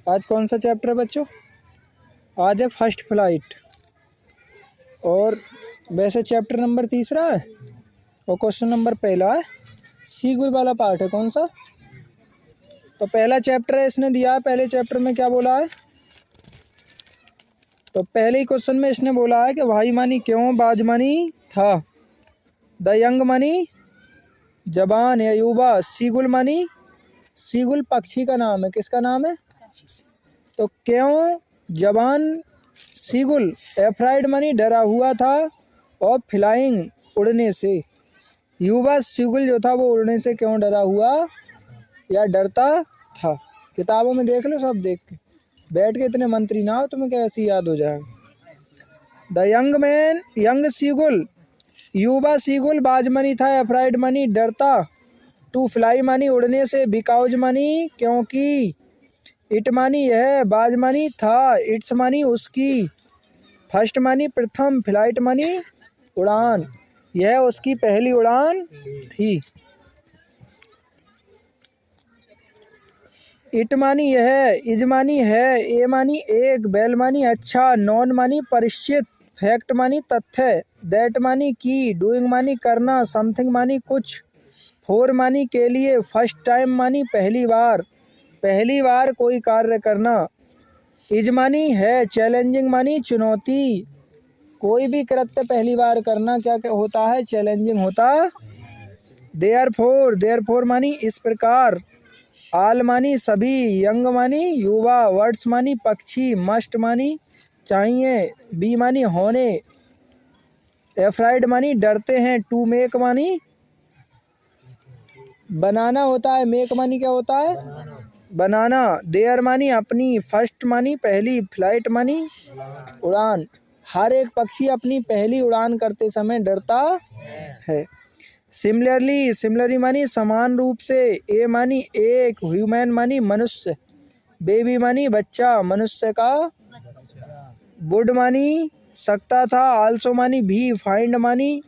आज कौन सा चैप्टर है बच्चों? आज है फर्स्ट फ्लाइट। और वैसे चैप्टर नंबर 3 है और क्वेश्चन नंबर पहला है। सीगुल वाला पार्ट है कौन सा? तो पहला चैप्टर है, इसने दिया है। पहले चैप्टर में क्या बोला है? तो पहले ही क्वेश्चन में इसने बोला है कि भाई मानी क्यों बाज मानी था, द यंग मानी जबान या युवा, सीगुल मानी, सीगुल पक्षी का नाम है। किसका नाम है? तो क्यों जबान सीगुल एफ्राइड मानी डरा हुआ था और फ्लाइंग उड़ने से, युवा सीगुल जो था वो उड़ने से क्यों डरा हुआ या डरता था। किताबों में देख लो, सब देख के बैठ के इतने मंत्री ना हो, तुम्हें कैसे याद हो जाएगा। The young man young seagull, युवा सीगुल बाज मनी था, एफ्राइड मनी डरता, टू फ्लाई मनी उड़ने से, बिकॉज मनी क्योंकि, इट मनी यह, बाज मनी था, इट्स मनी उसकी, फर्स्ट मनी प्रथम, फ्लाइट मनी उड़ान, यह उसकी पहली उड़ान थी। इट मानी यह, इज मानी है, ए मानी एक, बेल मानी अच्छा, नॉन मानी परिचित, फैक्ट मानी तथ्य, दैट मानी की, डूइंग मानी करना, समथिंग मानी कुछ, फोर मानी के लिए, फर्स्ट टाइम मानी पहली बार कोई कार्य करना, इज मानी है, चैलेंजिंग मानी चुनौती, कोई भी कृत्य पहली बार करना क्या होता है? चैलेंजिंग होता। देयरफॉर मानी इस प्रकार, आल मानी सभी, यंग मानी युवा, वर्ड्स मानी पक्षी, मस्ट मानी चाहिए, बी मानी होने, एफ्राइड मानी डरते हैं, टू मेक मानी बनाना होता है, मेक मानी क्या होता है? बनाना, देयर मानी अपनी, फर्स्ट मानी पहली, फ्लाइट मानी उड़ान, हर एक पक्षी अपनी पहली उड़ान करते समय डरता है। सिमिलरली मानी समान रूप से, ए मानी एक, ह्यूमन मानी मनुष्य, बेबी मानी बच्चा, मनुष्य का, वुड मानी सकता था, आल्सो मानी भी, फाइंड मानी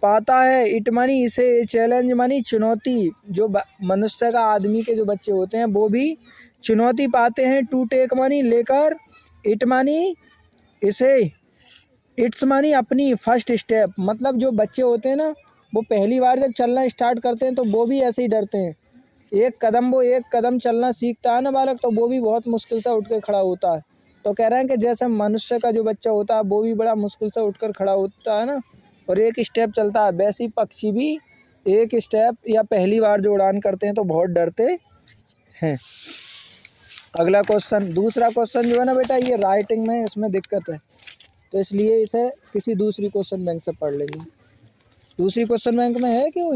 पाता है, इट मानी इसे, चैलेंज मानी चुनौती, जो मनुष्य का, आदमी के जो बच्चे होते हैं वो भी चुनौती पाते हैं, टू टेक मानी लेकर, इट मानी इसे, इट्स मानी अपनी, फर्स्ट स्टेप, मतलब जो बच्चे होते हैं ना वो पहली बार जब चलना स्टार्ट करते हैं तो वो भी ऐसे ही डरते हैं। एक कदम चलना सीखता है ना बालक, तो वो भी बहुत मुश्किल से उठ कर खड़ा होता है। तो कह रहे हैं कि जैसे मनुष्य का जो बच्चा होता है वो भी बड़ा मुश्किल से उठकर खड़ा होता है ना और एक स्टेप चलता है, वैसे ही पक्षी भी एक स्टेप या पहली बार जो उड़ान करते हैं तो बहुत डरते हैं। अगला क्वेश्चन, दूसरा क्वेश्चन जो है ना बेटा, ये राइटिंग में इसमें दिक्कत है, तो इसलिए इसे किसी दूसरी क्वेश्चन बैंक से पढ़ लेंगे। दूसरी क्वेश्चन बैंक में है क्यों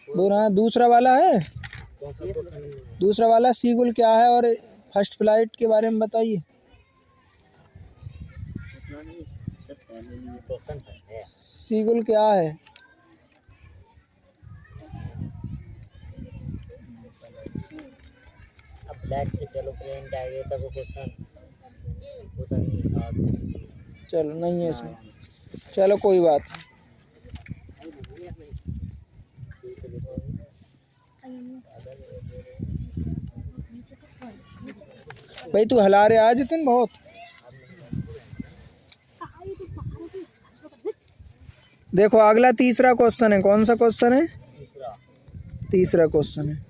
वो ना, दूसरा वाला है, दूसरा वाला सीगुल क्या है और फर्स्ट फ्लाइट के बारे में बताइए। सीगुल क्या है? चलो नहीं है इसमें, चलो कोई बात। भाई तू हला रहे आज तुम बहुत। देखो अगला तीसरा क्वेश्चन है, कौन सा क्वेश्चन है? तीसरा क्वेश्चन है।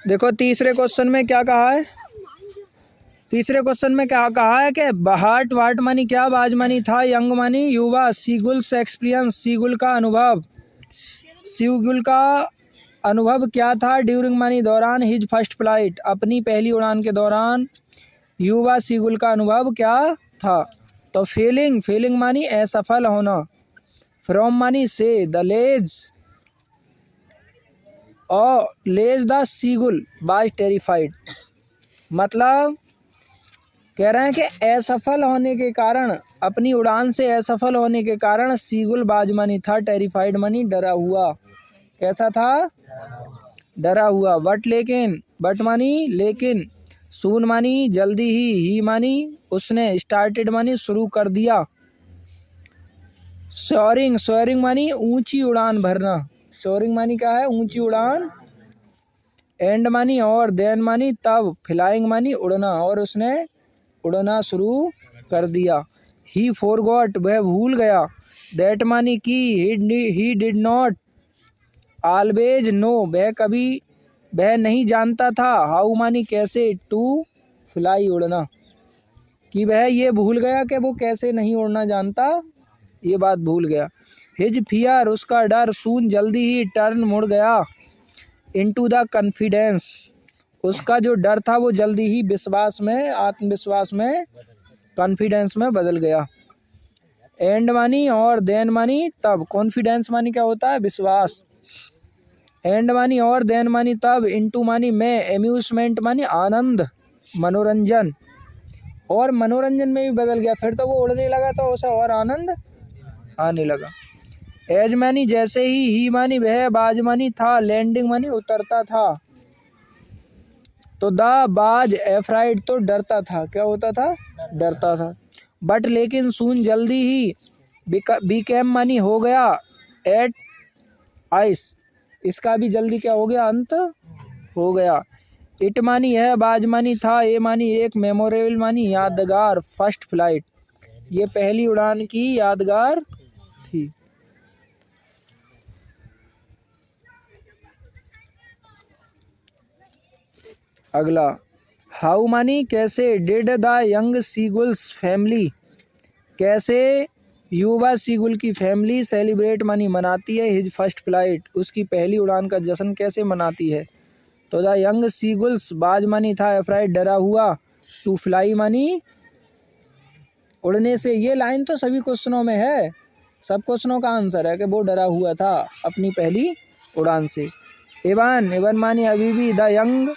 देखो तीसरे क्वेश्चन में क्या कहा है? तीसरे क्वेश्चन में क्या कहा है कि हार्ट वार्ट मानी क्या, बाज मानी था, यंग मानी युवा, सीगुल्स एक्सपीरियंस सीगुल का अनुभव, सीगुल का अनुभव क्या था, ड्यूरिंग मानी दौरान, हिज फर्स्ट फ्लाइट अपनी पहली उड़ान के दौरान, युवा सीगुल का अनुभव क्या था। तो फीलिंग मानी असफल होना, फ्रॉम मानी से, द लेज और लेज द सीगुल वाज टेरिफाइड, मतलब कह रहे हैं कि असफल होने के कारण, अपनी उड़ान से असफल होने के कारण सीगुल बाजमानी था, टेरिफाइड मानी डरा हुआ। कैसा था? डरा हुआ। बट मानी लेकिन, सून मानी जल्दी ही मानी उसने, स्टार्टेड मानी शुरू कर दिया, सोअरिंग मानी ऊंची उड़ान भरना, सोअरिंग मानी क्या है? ऊंची उड़ान, एंड मानी और, देन मानी तब, फ्लाइंग मानी उड़ना, और उसने उड़ना शुरू कर दिया। ही फॉरगॉट वह भूल गया, दैट मानी की, he did not always no वह नहीं जानता था, हाउ मानी कैसे, टू फ्लाई उड़ना, कि वह ये भूल गया कि वो कैसे नहीं उड़ना जानता, ये बात भूल गया। हिज फियर उसका डर, सून जल्दी ही, टर्न मुड़ गया, इनटू द कॉन्फिडेंस उसका जो डर था वो जल्दी ही विश्वास में, आत्मविश्वास में, कॉन्फिडेंस में बदल गया। एंड मानी और, देन मानी तब, कॉन्फिडेंस मानी क्या होता है? विश्वास। एंड मानी और, देन मानी तब, इनटू मानी में, एम्यूजमेंट मानी आनंद, मनोरंजन, और मनोरंजन में भी बदल गया। फिर तो वो उड़ने लगा तो उसे और आनंद आने लगा। एज मानी जैसे ही मानी वह, बाज मानी था, लैंडिंग मानी उतरता था, तो द बाज एफ्राइड तो डरता था, क्या होता था? डरता था। बट लेकिन, सून जल्दी ही, बीकेम मानी हो गया, एट आइस इसका भी जल्दी क्या हो गया? अंत हो गया। इट मानी है, बाज मानी था, ए मानी एक, मेमोरेबल मानी यादगार, फर्स्ट फ्लाइट ये पहली उड़ान की यादगार थी। अगला, हाउ मानी कैसे, डिड द यंग सीगुल्स फैमिली कैसे युवा सीगुल की फैमिली, सेलिब्रेट मानी मनाती है, हिज फर्स्ट फ्लाइट उसकी पहली उड़ान का जश्न कैसे मनाती है। तो द यंग सीगुल्स, बाज मानी था, एफ्राइड डरा हुआ, टू फ्लाई मानी उड़ने से। ये लाइन तो सभी क्वेश्चनों में है, सब क्वेश्चनों का आंसर है कि वो डरा हुआ था अपनी पहली उड़ान से। एवन मानी अभी भी, द यंग,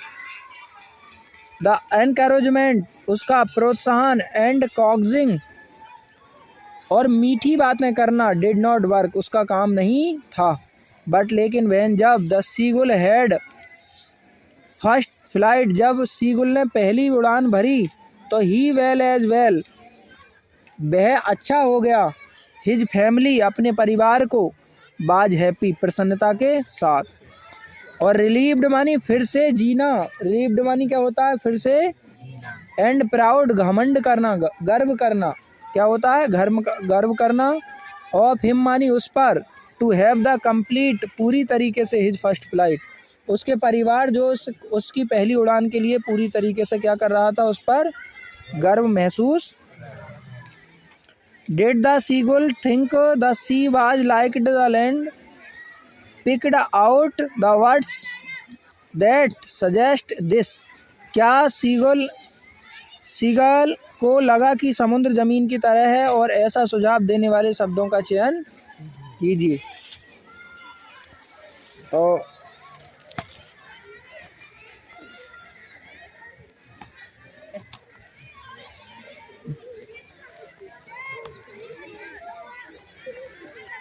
द एनकरेजमेंट उसका प्रोत्साहन, एंड कॉग्जिंग और मीठी बातें करना, डिड नॉट वर्क उसका काम नहीं था। बट लेकिन, वहन जब, the seagull had first flight जब सीगुल ने पहली उड़ान भरी, तो ही वेल एज वेल वह अच्छा हो गया, हिज फैमिली अपने परिवार को, बाज हैप्पी प्रसन्नता के साथ, और रिलीव्ड मानी फिर से जीना, रिलीव्ड मानी क्या होता है? फिर से, एंड प्राउड घमंड करना, गर्व करना, क्या होता है? गर्व करना, ऑफ हिम मानी उस पर, टू हैव द कंप्लीट पूरी तरीके से, हिज फर्स्ट फ्लाइट उसके परिवार जो उसकी पहली उड़ान के लिए पूरी तरीके से क्या कर रहा था? उस पर गर्व महसूस। Did the seagull think the she was like the land, picked out the words that suggest this क्या सीगल को लगा कि समुद्र जमीन की तरह है, और ऐसा सुझाव देने वाले शब्दों का चयन कीजिए। तो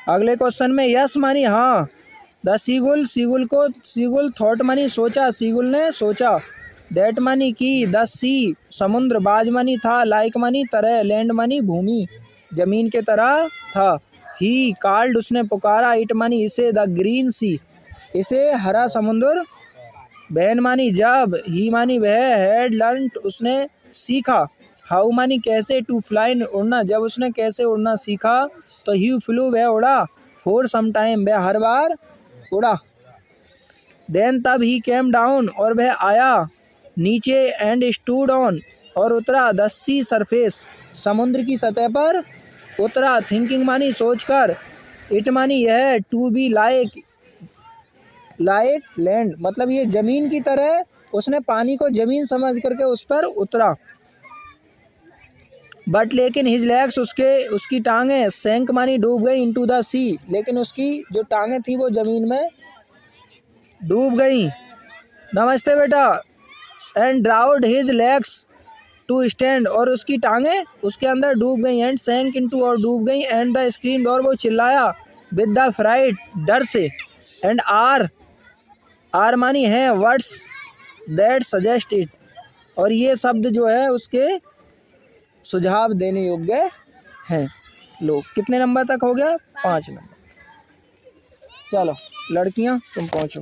अगले क्वेश्चन में, यस मानी हाँ, द सीगुल थॉट मानी सोचा, सीगुल ने सोचा, दैट मानी की, द सी समुद्र, बाज मानी था, लाइक मानी तरह, लैंड मानी भूमि जमीन के तरह था, ही कॉल्ड उसने पुकारा, इट मानी इसे, द ग्रीन सी इसे हरा समुद्र, बहन मानी जब, ही मानी वह, हैड लर्न्ड उसने सीखा, हाउ मानी कैसे, टू फ्लाई उड़ना जब उसने कैसे उड़ना सीखा, तो ही फ्लू वह उड़ा, फॉर सम टाइम वह हर बार उड़ा, देन तब ही केम डाउन और वह आया नीचे, एंड स्टूड ऑन और उतरा, द सी सरफेस समुद्र की सतह पर उतरा, थिंकिंग मानी सोचकर, इट मानी यह, टू बी लाइक लैंड मतलब ये जमीन की तरह, उसने पानी को जमीन समझ करके उस पर उतरा। बट लेकिन, हिज लेग्स उसकी टांगें, सैंक मानी डूब गई, इनटू द सी लेकिन उसकी जो टांगें थी वो जमीन में डूब गई। नमस्ते बेटा। And drew his legs to stand, और उसकी टांगें उसके अंदर डूब गई, एंड सैंक इनटू, और डूब गई, एंड द स्क्रीम, और वो चिल्लाया, विद द फ्राइट, डर से, एंड आर मानी है, वर्ड्स दैट सजेस्ट इट, और ये शब्द जो है उसके सुझाव देने योग्य हैं। लो कितने नंबर तक हो गया? 5 नंबर। चलो लड़कियां तुम पहुंचो।